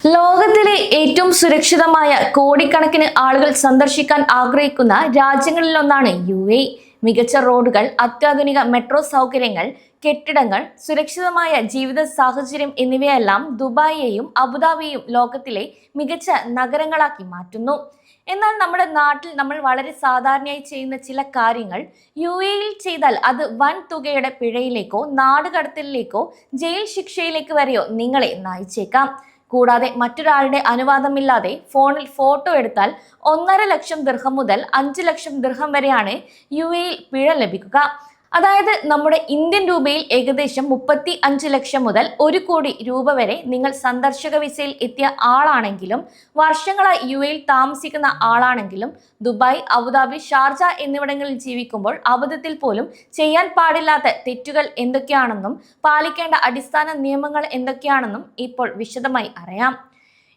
ലോകത്തിലെ ഏറ്റവും സുരക്ഷിതമായ കോടിക്കണക്കിന് ആളുകൾ സന്ദർശിക്കാൻ ആഗ്രഹിക്കുന്ന രാജ്യങ്ങളിലൊന്നാണ് UAE. മികച്ച റോഡുകൾ, അത്യാധുനിക മെട്രോ സൗകര്യങ്ങൾ, കെട്ടിടങ്ങൾ, സുരക്ഷിതമായ ജീവിത സാഹചര്യം എന്നിവയെല്ലാം ദുബായിയെയും അബുദാബിയെയും ലോകത്തിലെ മികച്ച നഗരങ്ങളാക്കി മാറ്റുന്നു. എന്നാൽ നമ്മുടെ നാട്ടിൽ നമ്മൾ വളരെ സാധാരണയായി ചെയ്യുന്ന ചില കാര്യങ്ങൾ UAEയിൽ ചെയ്താൽ അത് വൻ തുകയുടെ പിഴയിലേക്കോ നാടുകടത്തലിലേക്കോ ജയിൽ ശിക്ഷയിലേക്ക് വരെയോ നിങ്ങളെ നയിച്ചേക്കാം. കൂടാതെ മറ്റൊരാളുടെ അനുവാദമില്ലാതെ ഫോണിൽ ഫോട്ടോ എടുത്താൽ 1.5 ലക്ഷം ദിർഹം മുതൽ 5 ലക്ഷം ദിർഹം വരെയാണ് UAEയിൽ പിഴ ലഭിക്കുക. അതായത് നമ്മുടെ ഇന്ത്യൻ രൂപയിൽ ഏകദേശം 35 ലക്ഷം മുതൽ 1 കോടി രൂപ വരെ. നിങ്ങൾ സന്ദർശക വിസയിൽ എത്തിയ ആളാണെങ്കിലും വർഷങ്ങളായി UAEയിൽ താമസിക്കുന്ന ആളാണെങ്കിലും ദുബായ്, അബുദാബി, ഷാർജ എന്നിവിടങ്ങളിൽ ജീവിക്കുമ്പോൾ അബദ്ധത്തിൽ പോലും ചെയ്യാൻ പാടില്ലാത്ത തെറ്റുകൾ എന്തൊക്കെയാണെന്നും പാലിക്കേണ്ട അടിസ്ഥാന നിയമങ്ങൾ എന്തൊക്കെയാണെന്നും ഇപ്പോൾ വിശദമായി അറിയാം.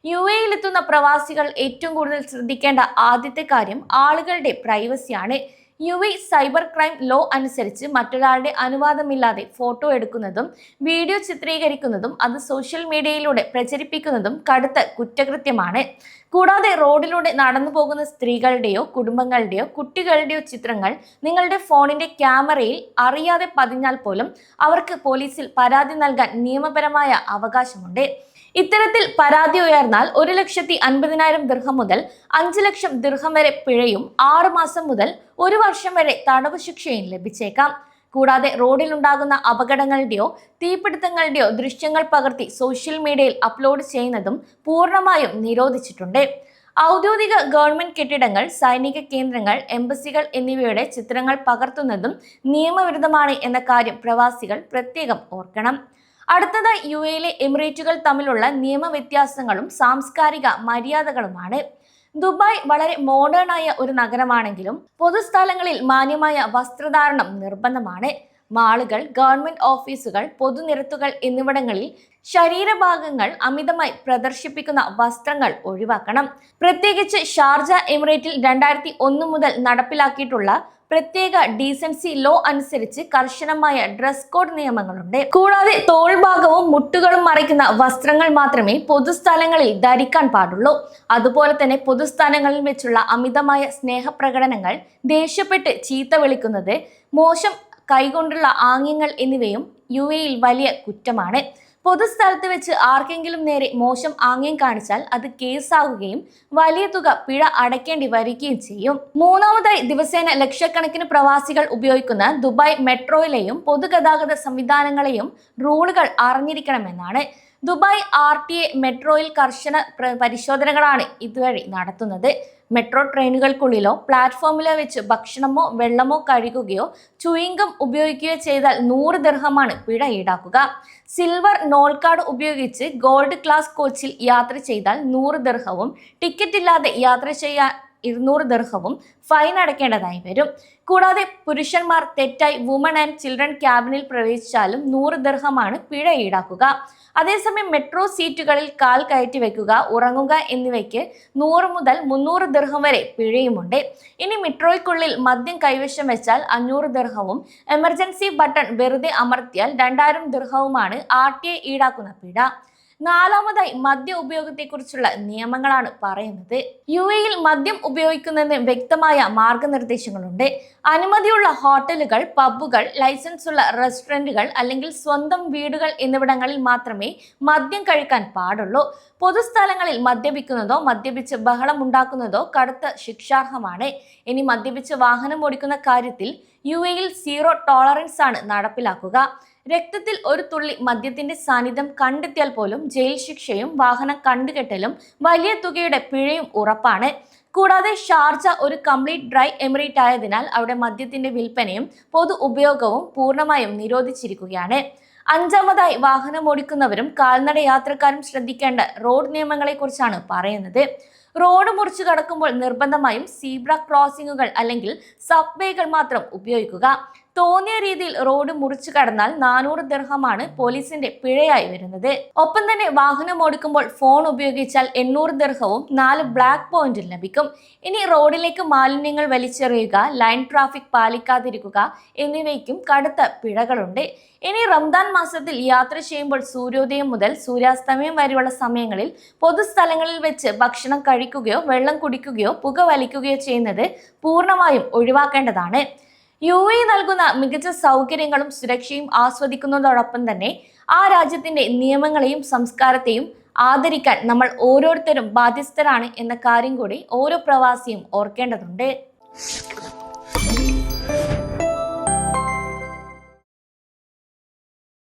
UAEയിൽ എത്തുന്ന പ്രവാസികൾ ഏറ്റവും കൂടുതൽ ശ്രദ്ധിക്കേണ്ട ആദ്യത്തെ കാര്യം ആളുകളുടെ പ്രൈവസിയാണ്. UAE സൈബർ ക്രൈം ലോ അനുസരിച്ച് മറ്റൊരാളുടെ അനുവാദമില്ലാതെ ഫോട്ടോ എടുക്കുന്നതും വീഡിയോ ചിത്രീകരിക്കുന്നതും അത് സോഷ്യൽ മീഡിയയിലൂടെ പ്രചരിപ്പിക്കുന്നതും കടുത്ത കുറ്റകൃത്യമാണ്. കൂടാതെ റോഡിലൂടെ നടന്നു പോകുന്ന സ്ത്രീകളുടെയോ കുടുംബങ്ങളുടെയോ കുട്ടികളുടെയോ ചിത്രങ്ങൾ നിങ്ങളുടെ ഫോണിന്റെ ക്യാമറയിൽ അറിയാതെ പതിഞ്ഞാൽ പോലും അവർക്ക് പോലീസിൽ പരാതി നൽകാൻ നിയമപരമായ അവകാശമുണ്ട്. ഇത്തരത്തിൽ പരാതി ഉയർന്നാൽ 1,50,000 ദിർഹം മുതൽ 5 ലക്ഷം ദിർഹം വരെ പിഴയും 6 മാസം മുതൽ 1 വർഷം വരെ തടവ് ശിക്ഷയും ലഭിച്ചേക്കാം. കൂടാതെ റോഡിലുണ്ടാകുന്ന അപകടങ്ങളുടെയോ തീപിടുത്തങ്ങളുടെയോ ദൃശ്യങ്ങൾ പകർത്തി സോഷ്യൽ മീഡിയയിൽ അപ്ലോഡ് ചെയ്യുന്നതും പൂർണ്ണമായും നിരോധിച്ചിട്ടുണ്ട്. ഔദ്യോഗിക ഗവൺമെന്റ് കെട്ടിടങ്ങൾ, സൈനിക കേന്ദ്രങ്ങൾ, എംബസികൾ എന്നിവയുടെ ചിത്രങ്ങൾ പകർത്തുന്നതും നിയമവിരുദ്ധമാണ് എന്ന കാര്യം പ്രവാസികൾ പ്രത്യേകം ഓർക്കണം. അടുത്തതായി UAEയിലെ എമിറേറ്റുകൾ തമ്മിലുള്ള നിയമവ്യത്യാസങ്ങളും സാംസ്കാരിക മര്യാദകളുമാണ്. ദുബായ് വളരെ മോഡേൺ ആയ ഒരു നഗരമാണെങ്കിലും പൊതുസ്ഥലങ്ങളിൽ മാന്യമായ വസ്ത്രധാരണം നിർബന്ധമാണ്. മാളുകൾ, ഗവൺമെന്റ് ഓഫീസുകൾ, പൊതുനിരത്തുകൾ എന്നിവിടങ്ങളിൽ ശരീരഭാഗങ്ങൾ അമിതമായി പ്രദർശിപ്പിക്കുന്ന വസ്ത്രങ്ങൾ ഒഴിവാക്കണം. പ്രത്യേകിച്ച് ഷാർജ എമിറേറ്റിൽ 2001 മുതൽ നടപ്പിലാക്കിയിട്ടുള്ള പ്രത്യേക ഡീസൻസി ലോ അനുസരിച്ച് കർശനമായ ഡ്രസ് കോഡ് നിയമങ്ങളുണ്ട്. കൂടാതെ തോൾഭാഗവും മുട്ടുകളും മറയ്ക്കുന്ന വസ്ത്രങ്ങൾ മാത്രമേ പൊതുസ്ഥലങ്ങളിൽ ധരിക്കാൻ പാടുള്ളൂ. അതുപോലെ തന്നെ പൊതുസ്ഥലങ്ങളിൽ വെച്ചുള്ള അമിതമായ സ്നേഹപ്രകടനങ്ങൾ, ദേഷ്യപ്പെട്ട് ചീത്ത വിളിക്കുന്നത്, മോശം കൈകൊണ്ടുള്ള ആംഗ്യങ്ങൾ എന്നിവയും UAEയിൽ വലിയ കുറ്റമാണ്. പൊതുസ്ഥലത്ത് വെച്ച് ആർക്കെങ്കിലും നേരെ മോശം ആംഗ്യം കാണിച്ചാൽ അത് കേസാവുകയും വലിയ തുക പിഴ അടയ്ക്കേണ്ടി വരികയും ചെയ്യും. മൂന്നാമതായി, ദിവസേന ലക്ഷക്കണക്കിന് പ്രവാസികൾ ഉപയോഗിക്കുന്ന ദുബായ് മെട്രോയിലെയും പൊതുഗതാഗത സംവിധാനങ്ങളെയും റൂളുകൾ അറിഞ്ഞിരിക്കണമെന്നാണ്. ദുബായ് RTA മെട്രോയിൽ കർശന പരിശോധനകളാണ് ഇതുവഴി നടത്തുന്നത്. മെട്രോ ട്രെയിനുകൾക്കുള്ളിലോ പ്ലാറ്റ്ഫോമിലോ വെച്ച് ഭക്ഷണമോ വെള്ളമോ കഴുകുകയോ ചൂയിംഗം ഉപയോഗിക്കുകയോ ചെയ്താൽ 100 ദിർഹമാണ് പിഴ ഈടാക്കുക. സിൽവർ നോൾ കാർഡ് ഉപയോഗിച്ച് ഗോൾഡ് ക്ലാസ് കോച്ചിൽ യാത്ര ചെയ്താൽ 100 ദിർഹവും ടിക്കറ്റ് ഇല്ലാതെ യാത്ര ചെയ്യാൻ 200 ദിർഹവും ഫൈൻ അടയ്ക്കേണ്ടതായി വരും. കൂടാതെ പുരുഷന്മാർ തെറ്റായി വുമൺ ആൻഡ് ചിൽഡ്രൻ ക്യാബിനിൽ പ്രവേശിച്ചാലും 100 ദിർഹമാണ് പിഴ ഈടാക്കുക. അതേസമയം മെട്രോ സീറ്റുകളിൽ കാൽ കയറ്റി വെക്കുക, ഉറങ്ങുക എന്നിവയ്ക്ക് 100 മുതൽ 300 ദിർഹം വരെ പിഴയുമുണ്ട്. ഇനി മെട്രോയ്ക്കുള്ളിൽ മദ്യം കൈവശം വെച്ചാൽ 500 ദിർഹവും എമർജൻസി ബട്ടൺ വെറുതെ അമർത്തിയാൽ 2000 ദിർഹവുമാണ് RTA ഈടാക്കുന്ന പിഴ. നാലാമതായി, മദ്യ ഉപയോഗത്തെക്കുറിച്ചുള്ള നിയമങ്ങളാണ് പറയുന്നത്. UAEയിൽ മദ്യം ഉപയോഗിക്കുന്നതിന് വ്യക്തമായ മാർഗനിർദ്ദേശങ്ങളുണ്ട്. അനുമതിയുള്ള ഹോട്ടലുകൾ, പബ്ബുകൾ, ലൈസൻസ് ഉള്ള റെസ്റ്റോറന്റുകൾ അല്ലെങ്കിൽ സ്വന്തം വീടുകൾ എന്നിവിടങ്ങളിൽ മാത്രമേ മദ്യം കഴിക്കാൻ പാടുള്ളൂ. പൊതുസ്ഥലങ്ങളിൽ മദ്യപിക്കുന്നതോ മദ്യപിച്ച് ബഹളം ഉണ്ടാക്കുന്നതോ കടുത്ത ശിക്ഷാർഹമാണ്. ഇനി മദ്യപിച്ച് വാഹനം ഓടിക്കുന്ന കാര്യത്തിൽ UAEയിൽ 0 ടോളറൻസ് ആണ് നടപ്പിലാക്കുക. രക്തത്തിൽ ഒരു തുള്ളി മദ്യത്തിന്റെ സാന്നിധ്യം കണ്ടെത്തിയാൽ പോലും ജയിൽ ശിക്ഷയും വാഹനം കണ്ടുകെട്ടലും വലിയ തുകയുടെ പിഴയും ഉറപ്പാണ്. കൂടാതെ ഷാർജ ഒരു കംപ്ലീറ്റ് ഡ്രൈ എമിറേറ്റ് ആയതിനാൽ അവിടെ മദ്യത്തിന്റെ വിൽപ്പനയും പൊതു ഉപയോഗവും പൂർണ്ണമായും നിരോധിച്ചിരിക്കുകയാണ്. അഞ്ചാമതായി, വാഹനം ഓടിക്കുന്നവരും കാൽനട യാത്രക്കാരും ശ്രദ്ധിക്കേണ്ട റോഡ് നിയമങ്ങളെ കുറിച്ചാണ് പറയുന്നത്. റോഡ് മുറിച്ചു കടക്കുമ്പോൾ നിർബന്ധമായും സീബ്ര ക്രോസിംഗുകൾ അല്ലെങ്കിൽ സബ്വേകൾ മാത്രം ഉപയോഗിക്കുക. തോന്നിയ രീതിയിൽ റോഡ് മുറിച്ചു കടന്നാൽ 400 ദിർഹമാണ് പോലീസിന്റെ പിഴയായി വരുന്നത്. ഒപ്പം തന്നെ വാഹനം ഓടിക്കുമ്പോൾ ഫോൺ ഉപയോഗിച്ചാൽ 800 ദിർഹവും 4 ബ്ലാക്ക് പോയിന്റും ലഭിക്കും. ഇനി റോഡിലേക്ക് മാലിന്യങ്ങൾ വലിച്ചെറിയുക, ലൈൻ ട്രാഫിക് പാലിക്കാതിരിക്കുക എന്നിവയ്ക്കും കടുത്ത പിഴകളുണ്ട്. ഇനി റംദാൻ മാസത്തിൽ യാത്ര ചെയ്യുമ്പോൾ സൂര്യോദയം മുതൽ സൂര്യാസ്തമയം വരെയുള്ള സമയങ്ങളിൽ പൊതുസ്ഥലങ്ങളിൽ വെച്ച് ഭക്ഷണം കഴിക്കുകയോ വെള്ളം കുടിക്കുകയോ പുക വലിക്കുകയോ ചെയ്യുന്നത് പൂർണ്ണമായും ഒഴിവാക്കേണ്ടതാണ്. UAE നൽകുന്ന മികച്ച സൗകര്യങ്ങളും സുരക്ഷയും ആസ്വദിക്കുന്നതോടൊപ്പം തന്നെ ആ രാജ്യത്തിന്റെ നിയമങ്ങളെയും സംസ്കാരത്തെയും ആദരിക്കാൻ നമ്മൾ ഓരോരുത്തരും ബാധ്യസ്ഥരാണ് എന്ന കാര്യം കൂടി ഓരോ പ്രവാസിയും ഓർക്കേണ്ടതുണ്ട്.